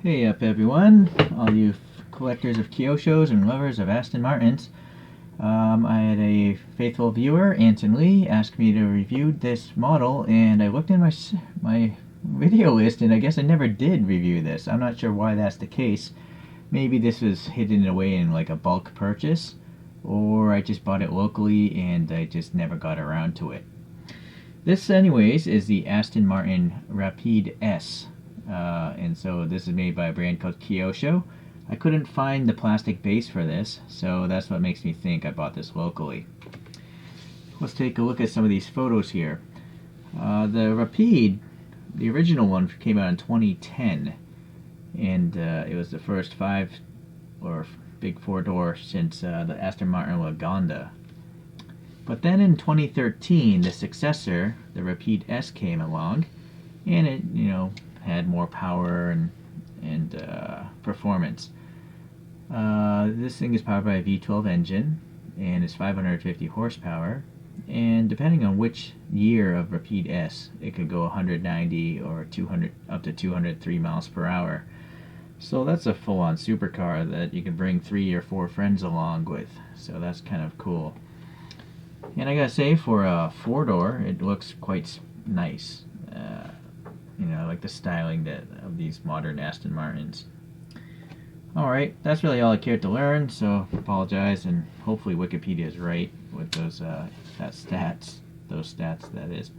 Hey up everyone, all you collectors of Kyoshos and lovers of Aston Martins. I had a faithful viewer, Anton Lee, ask me to review this model, and I looked in my video list, and I guess I never did review this. I'm not sure why that's the case. Maybe this was hidden away in like a bulk purchase, or I just bought it locally and I just never got around to it. This, anyways, is the Aston Martin Rapide S. And so this is made by a brand called Kyosho. I couldn't find the plastic base for this, so that's what makes me think I bought this locally. Let's take a look at some of these photos here. The Rapide, the original one, came out in 2010, and it was the first big four-door since the Aston Martin Lagonda. But then in 2013, the successor, the Rapide S, came along, and it, had more power and performance. This thing is powered by a V12 engine and is 550 horsepower. And depending on which year of Rapide S, it could go 190 or 200 up to 203 miles per hour. So that's a full-on supercar that you can bring 3 or 4 friends along with. So that's kind of cool. And I gotta say, for a 4-door, it looks quite nice. I like the styling of these modern Aston Martins. Alright, that's really all I cared to learn, so apologize, and hopefully Wikipedia is right with those stats, that is.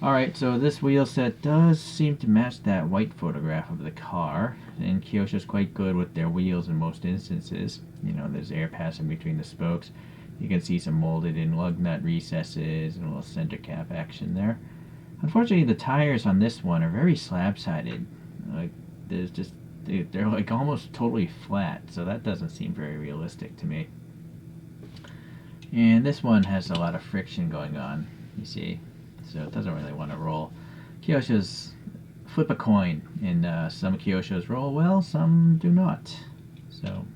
Alright, so this wheel set does seem to match that white photograph of the car, and Kyosho's quite good with their wheels in most instances. There's air passing between the spokes. You can see some molded in lug nut recesses and a little center cap action there. Unfortunately, the tires on this one are very slab-sided. They're like almost totally flat, so that doesn't seem very realistic to me. And this one has a lot of friction going on, you see, so it doesn't really want to roll. Kyosho's flip a coin, and some Kyoshos roll well, some do not. So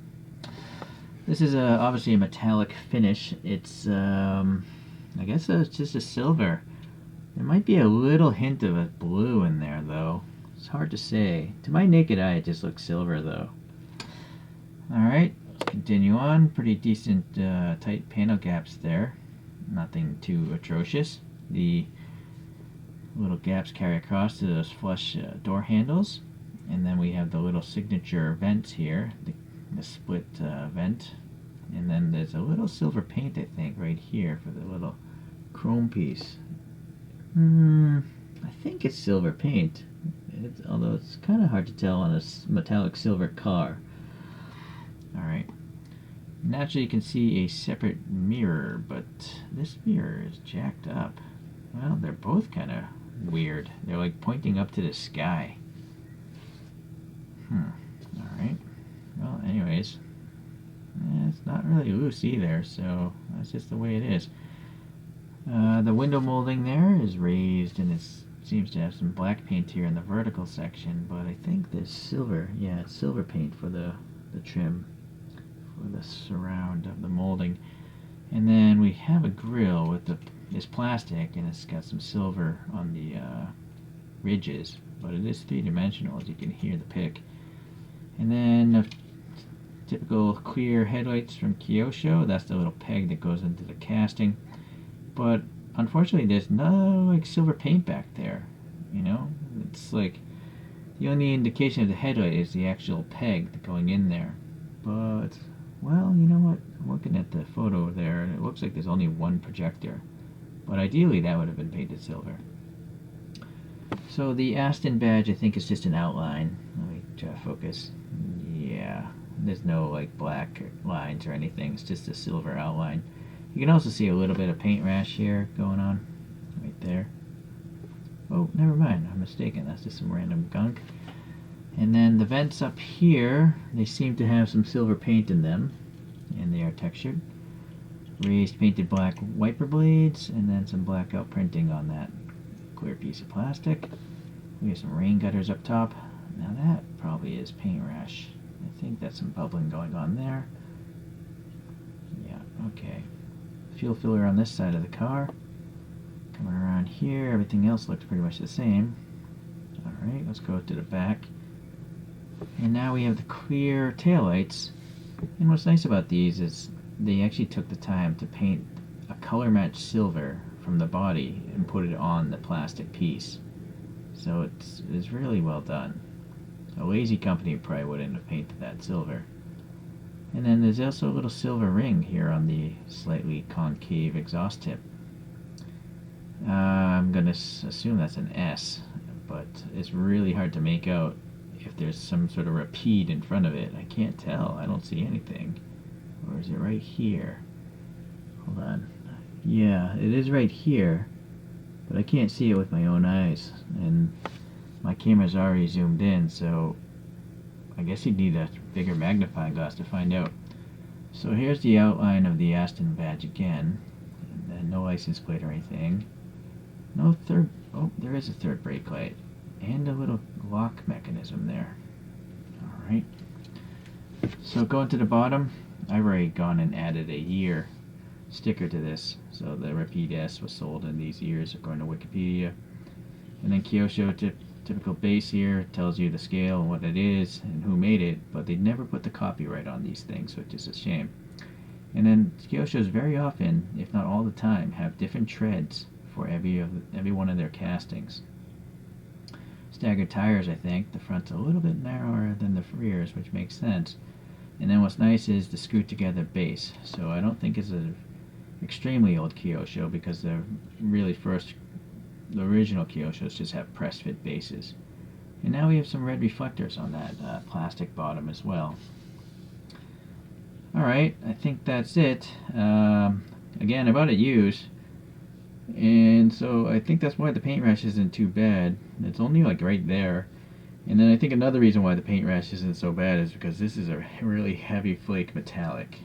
this is obviously a metallic finish. It's I guess it's just a silver. There might be a little hint of a blue in there, though. It's hard to say. To my naked eye, it just looks silver, though. Alright, let's continue on. Pretty decent tight panel gaps there. Nothing too atrocious. The little gaps carry across to those flush door handles. And then we have the little signature vents here, the split vent. And then there's a little silver paint, I think, right here for the little chrome piece. I think it's silver paint, although it's kind of hard to tell on a metallic silver car. Alright. Naturally, you can see a separate mirror, but this mirror is jacked up. Well, they're both kind of weird. They're like pointing up to the sky. Alright. Well, anyways, it's not really loose either, so that's just the way it is. The window molding there is raised, and it seems to have some black paint here in the vertical section, but I think there's silver. Yeah, it's silver paint for the trim, for the surround of the molding. And then we have a grill with this plastic, and it's got some silver on the ridges, but it is three-dimensional, as you can hear the pick. And then the typical clear headlights from Kyosho. That's the little peg that goes into the casting. But unfortunately, there's no silver paint back there. It's like the only indication of the headlight is the actual peg going in there. But well, you know what? I'm looking at the photo there, and it looks like there's only one projector. But ideally, that would have been painted silver. So the Aston badge, I think, is just an outline. Let me try to focus. Yeah, there's no black lines or anything. It's just a silver outline. You can also see a little bit of paint rash here going on, right there. Oh, never mind, I'm mistaken. That's just some random gunk. And then the vents up here, they seem to have some silver paint in them, and they are textured. Raised painted black wiper blades, and then some black outprinting on that clear piece of plastic. We have some rain gutters up top. Now that probably is paint rash. I think that's some bubbling going on there. Yeah, okay. Fuel filler on this side of the car. Coming around here, everything else looks pretty much the same. Alright, let's go to the back. And now we have the clear taillights. And what's nice about these is they actually took the time to paint a color matched silver from the body and put it on the plastic piece. So it's really well done. A lazy company probably wouldn't have painted that silver. And then there's also a little silver ring here on the slightly concave exhaust tip. I'm going to assume that's an S, but it's really hard to make out if there's some sort of Rapide in front of it. I can't tell. I don't see anything. Or is it right here? Hold on. Yeah, it is right here, but I can't see it with my own eyes. And my camera's already zoomed in, so I guess you'd need a bigger magnifying glass to find out. So here's the outline of the Aston badge again. And no license plate or anything. No third. Oh, there is a third brake light. And a little lock mechanism there. Alright. So going to the bottom, I've already gone and added a year sticker to this. So the Rapide S was sold in these years according to Wikipedia. And then Kyosho, typical base here, tells you the scale and what it is and who made it, but they never put the copyright on these things, which is a shame. And then Kyoshos very often, if not all the time, have different treads for every one of their castings. Staggered tires, I think. The front's a little bit narrower than the rears, which makes sense. And then what's nice is the screwed together base. So I don't think it's an extremely old Kyosho, because the original Kyoshos just have press fit bases. And now we have some red reflectors on that plastic bottom as well. Alright, I think that's it. Again, I bought it used, and so I think that's why the paint rash isn't too bad. It's only like right there. And then I think another reason why the paint rash isn't so bad is because this is a really heavy flake metallic.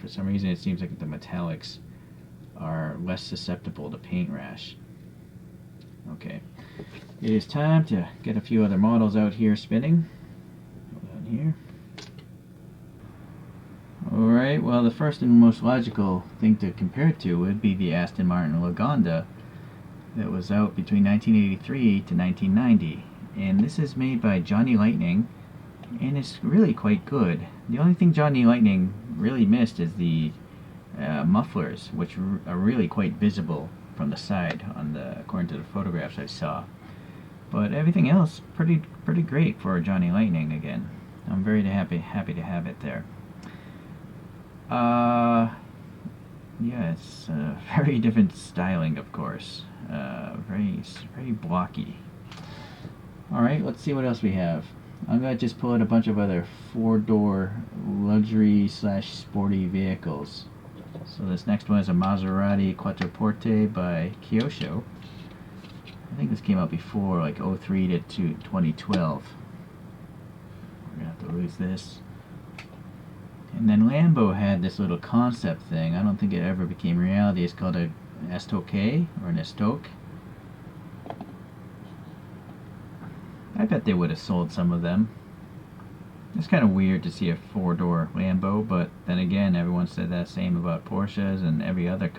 For some reason it seems like the metallics are less susceptible to paint rash. Okay, it is time to get a few other models out here spinning. Hold on here. Alright, well, the first and most logical thing to compare it to would be the Aston Martin Lagonda that was out between 1983 to 1990. And this is made by Johnny Lightning, and it's really quite good. The only thing Johnny Lightning really missed is the mufflers, which are really quite visible from the side according to the photographs I saw. But everything else pretty great for Johnny Lightning again. I'm very happy to have it there. Yeah, it's very different styling, of course. Very blocky. Alright, let's see what else we have. I'm going to just pull out a bunch of other four-door luxury / sporty vehicles. So this next one is a Maserati Quattroporte by Kyosho. I think this came out before, like 03 to 2012. We're going to have to lose this. And then Lambo had this little concept thing. I don't think it ever became reality. It's called a Estoque, or an Estoque. I bet they would have sold some of them. It's kind of weird to see a four-door Lambo, but then again, everyone said that same about Porsches and every other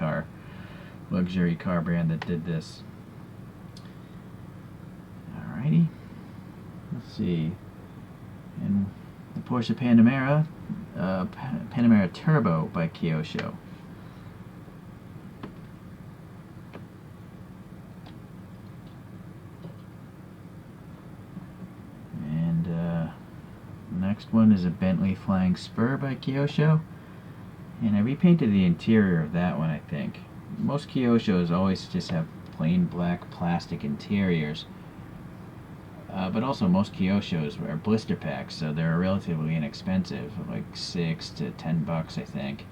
luxury car brand that did this. Alrighty. Let's see. And the Porsche Panamera, Panamera Turbo by Kyosho. Next one is a Bentley Flying Spur by Kyosho, and I repainted the interior of that one, I think. Most Kyoshos always just have plain black plastic interiors, but also most Kyoshos are blister packs, so they're relatively inexpensive, like $6 to $10, I think.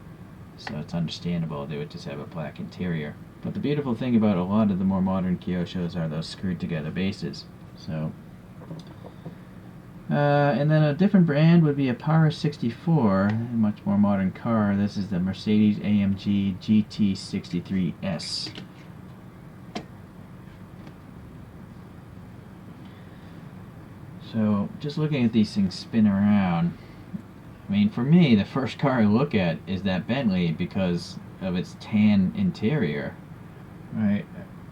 So it's understandable they would just have a black interior. But the beautiful thing about a lot of the more modern Kyoshos are those screwed together bases. So. And then a different brand would be a Power 64, a much more modern car. This is the Mercedes AMG GT63S. So, just looking at these things spin around, I mean, for me, the first car I look at is that Bentley because of its tan interior. Right?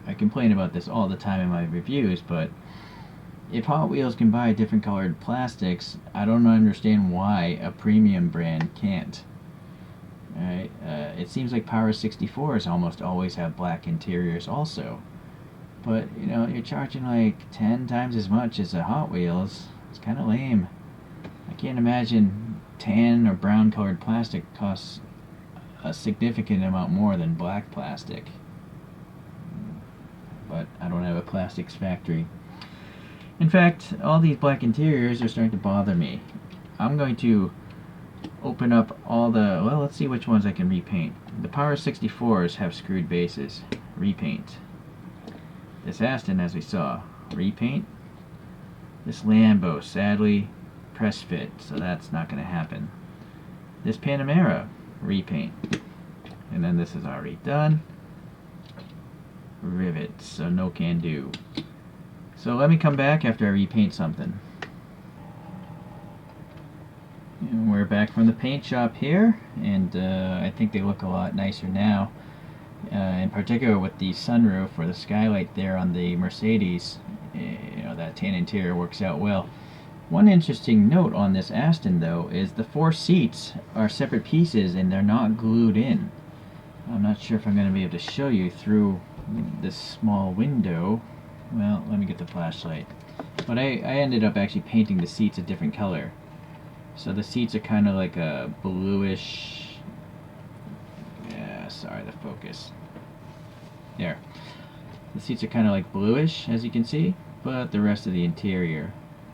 I complain about this all the time in my reviews, but if Hot Wheels can buy different colored plastics, I don't understand why a premium brand can't. Alright, it seems like Power 64s almost always have black interiors also. But, you know, you're charging like 10 times as much as a Hot Wheels. It's kind of lame. I can't imagine tan or brown colored plastic costs a significant amount more than black plastic. But I don't have a plastics factory. In fact, all these black interiors are starting to bother me. I'm going to open up all the, well, let's see which ones I can repaint. The Power 64s have screwed bases. Repaint. This Aston, as we saw, repaint. This Lambo, sadly, press fit, so that's not going to happen. This Panamera, repaint. And then this is already done. Rivet, so no can do. So let me come back after I repaint something. And we're back from the paint shop here, and I think they look a lot nicer now. In particular with the sunroof or the skylight there on the Mercedes, you know, that tan interior works out well. One interesting note on this Aston though is the 4 seats are separate pieces and they're not glued in. I'm not sure if I'm going to be able to show you through this small window. Well, let me get the flashlight. But I ended up actually painting the seats a different color. So the seats are kind of like a bluish... Yeah, sorry, the focus. There. The seats are kind of like bluish, as you can see, but the rest of the interior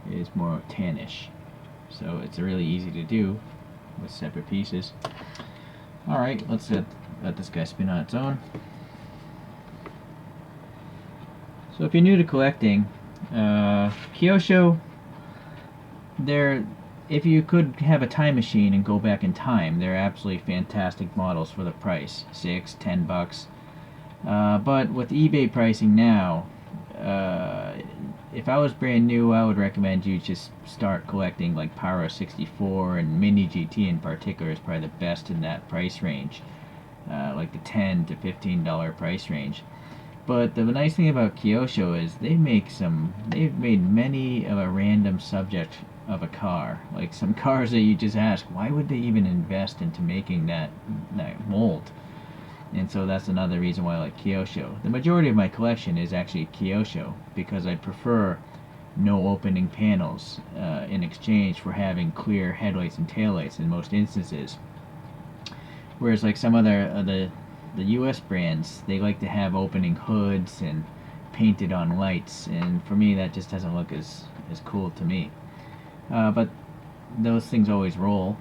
is more tannish. So it's really easy to do with separate pieces. Alright, let's let this guy spin on its own. So if you're new to collecting, Kyosho, if you could have a time machine and go back in time, they're absolutely fantastic models for the price, $6, $10. But with eBay pricing now, if I was brand new, I would recommend you just start collecting like Power 64 and Mini GT in particular is probably the best in that price range, like the $10 to $15 price range. But the nice thing about Kyosho is they've made many of a random subject of a car. Like some cars that you just ask, why would they even invest into making that mold? And so that's another reason why I like Kyosho. The majority of my collection is actually Kyosho because I prefer no opening panels in exchange for having clear headlights and taillights in most instances. Whereas like some other the US brands, they like to have opening hoods and painted on lights, and for me that just doesn't look as cool to me. But those things always roll.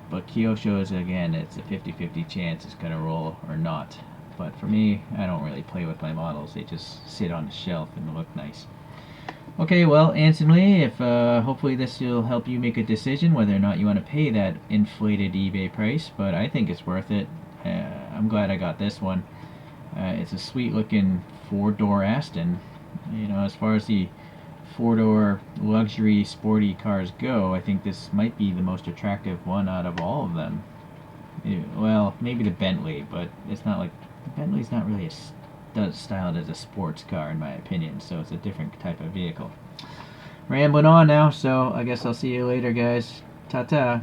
But Kyosho is, again, it's a 50-50 chance it's going to roll or not. But for me, I don't really play with my models. They just sit on the shelf and look nice. Okay, well, Anson Lee, if hopefully this will help you make a decision whether or not you want to pay that inflated eBay price, but I think it's worth it. I'm glad I got this one. It's a sweet looking 4-door Aston. You know, as far as the 4-door luxury sporty cars go, I think this might be the most attractive one out of all of them. Well, maybe the Bentley, but it's not like the Bentley's not really styled as a sports car in my opinion, so it's a different type of vehicle. Rambling on now, so I guess I'll see you later, guys. Ta-ta.